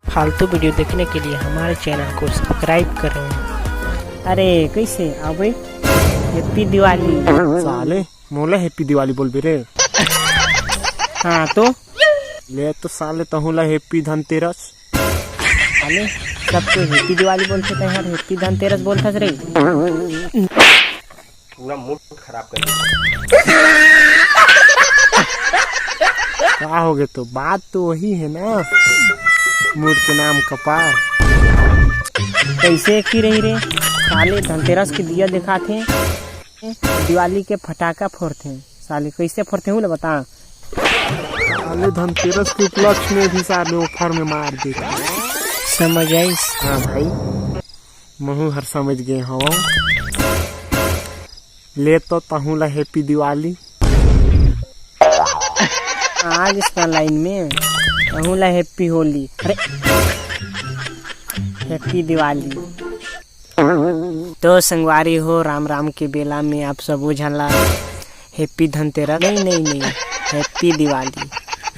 फालतू वीडियो देखने के लिए हमारे चैनल को सब्सक्राइब करें। अरे कैसे अबे हैप्पी दिवाली। साले मोला हैप्पी दिवाली बोल बे रे। हाँ तो ले तो साले तहुला हैप्पी धनतेरस। साले सब तो हैप्पी दिवाली बोलते थे यार, हैप्पी धनतेरस बोलता रे। पूरा मूड खराब कर दिया। क्या हो गया? तो बात तो वही है ना, मूड के नाम कपार। कैसे की रही रे साले, धनतेरस के दिया दिखाते, दिवाली के फटाका फोड़ते। साले कैसे फोड़ते हूँ बता। साले धनतेरस के उपलक्ष्य में भी साले ऑफर में मार देते। समझ आइस? हाँ भाई महू हर समझ गए हवा। ले तो तहुला हैप्पी दिवाली। आज इसका लाइन में तहुला हैप्पी होली, अरे हैप्पी दिवाली। तो संगवारी हो, राम राम के बेला में आप सब बुझला हैप्पी धनतेरस नहीं हैप्पी दिवाली।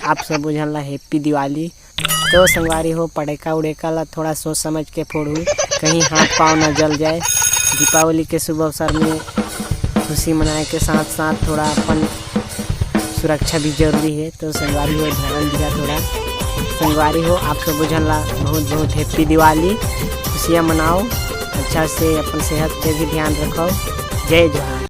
आप सब बुझला हैप्पी दिवाली। तो संगवारी हो, पड़ेका उड़ेका ला थोड़ा सोच समझ के फोड़ू, कहीं हाथ पाँव ना जल जाए। दीपावली के शुभ अवसर में खुशी मनाए के साथ साथ थोड़ा अपन सुरक्षा भी जरूरी है। तो संगवारी हो ध्यान दिया थोड़ा। संगवारी हो आप सब बुझला बहुत बहुत हैप्पी दिवाली। खुशियाँ मनाओ, अच्छा से अपन सेहत पे भी ध्यान रखो। जय जोहार।